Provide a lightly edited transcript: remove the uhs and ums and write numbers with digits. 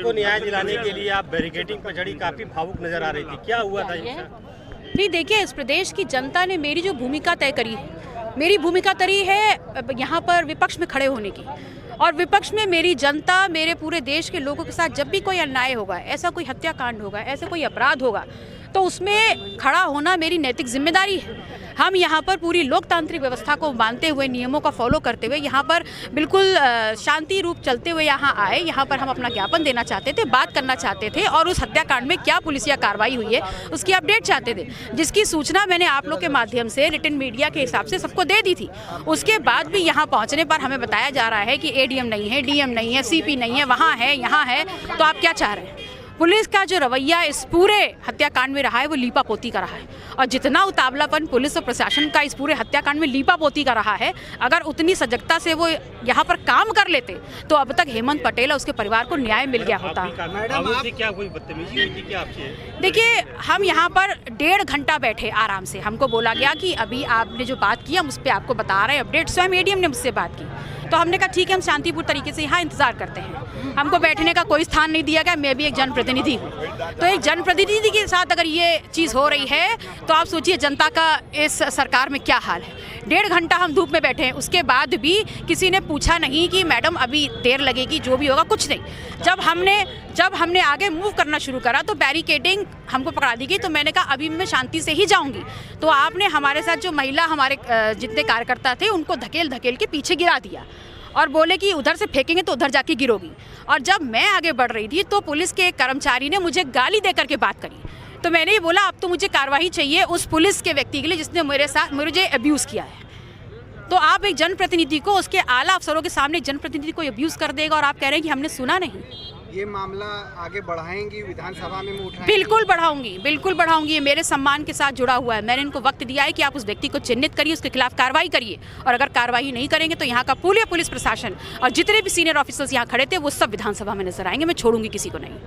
को न्याय दिलाने के लिए आप बैरिकेडिंग पर चढ़ी, काफी भावुक नजर आ रही थी, क्या हुआ था? नहीं देखिए, इस प्रदेश की जनता ने मेरी जो भूमिका तय करी है, मेरी भूमिका तय है यहाँ पर विपक्ष में खड़े होने की। और विपक्ष में मेरी जनता, मेरे पूरे देश के लोगों के साथ जब भी कोई अन्याय होगा, ऐसा कोई हत्याकांड होगा, ऐसा कोई अपराध होगा, तो उसमें खड़ा होना मेरी नैतिक जिम्मेदारी है। हम यहाँ पर पूरी लोकतांत्रिक व्यवस्था को मानते हुए, नियमों का फॉलो करते हुए, यहाँ पर बिल्कुल शांति रूप चलते हुए यहाँ आए। यहाँ पर हम अपना ज्ञापन देना चाहते थे, बात करना चाहते थे और उस हत्याकांड में क्या पुलिसिया कार्रवाई हुई है उसकी अपडेट चाहते थे, जिसकी सूचना मैंने आप लोग के माध्यम से रिटन मीडिया के हिसाब से सबको दे दी थी। उसके बाद भी यहाँ पहुँचने पर हमें बताया जा रहा है कि एडीएम नहीं है, डीएम नहीं है, सीपी नहीं है, वहाँ है, यहाँ है। तो आप क्या चाह रहे हैं? पुलिस का जो रवैया इस पूरे हत्याकांड में रहा है वो लीपापोती का रहा है, और जितना उतावलापन पुलिस और प्रशासन का इस पूरे हत्याकांड में लीपापोती का रहा है, अगर उतनी सजगता से वो यहाँ पर काम कर लेते तो अब तक हेमंत पटेल और उसके परिवार को न्याय मिल गया होता। क्या कोई बदतमीजी हुई थी क्या आपसे? देखिए, हम यहाँ पर 1.5 घंटा बैठे आराम से। हमको बोला गया कि अभी आपने जो बात की हम उस पर आपको बता रहे हैं अपडेट। स्वयं एडीएम ने मुझसे बात की, तो हमने कहा ठीक है, हम शांतिपूर्ण तरीके से यहाँ इंतजार करते हैं। हमको बैठने का कोई स्थान नहीं दिया गया। मैं भी एक जनप्रतिनिधि हूँ, तो एक जनप्रतिनिधि के साथ अगर ये चीज़ हो रही है तो आप सोचिए जनता का इस सरकार में क्या हाल है। 1.5 घंटा हम धूप में बैठे हैं, उसके बाद भी किसी ने पूछा नहीं कि मैडम अभी देर लगेगी, जो भी होगा, कुछ नहीं। जब हमने आगे मूव करना शुरू करा तो बैरिकेडिंग हमको पकड़ा दी गई। तो मैंने कहा अभी मैं शांति से ही जाऊंगी। तो आपने हमारे साथ जो महिला, हमारे जितने कार्यकर्ता थे, उनको धकेल के पीछे गिरा दिया और बोले कि उधर से फेंकेंगे तो उधर जाके गिरोगी। और जब मैं आगे बढ़ रही थी तो पुलिस के एक कर्मचारी ने मुझे गाली दे करके बात करी। तो मैंने ये बोला अब तो मुझे कार्रवाई चाहिए उस पुलिस के व्यक्ति के लिए जिसने मुझे अब्यूज़ किया है। तो आप एक जनप्रतिनिधि को, उसके आला अफसरों के सामने जनप्रतिनिधि को अब्यूज़ कर देगा और आप कह रहे हैं कि हमने सुना नहीं। ये मामला आगे बढ़ाएंगी विधानसभा में उठाएंगी? बिल्कुल बढ़ाऊंगी, बिल्कुल बढ़ाऊंगी। ये मेरे सम्मान के साथ जुड़ा हुआ है। मैंने इनको वक्त दिया है कि आप उस व्यक्ति को चिन्हित करिए, उसके खिलाफ कार्रवाई करिए, और अगर कार्रवाई नहीं करेंगे तो यहाँ का पूरे पुलिस प्रशासन और जितने भी सीनियर ऑफिसर्स यहाँ खड़े थे वो सब विधानसभा में नजर आएंगे। मैं छोड़ूंगी किसी को नहीं।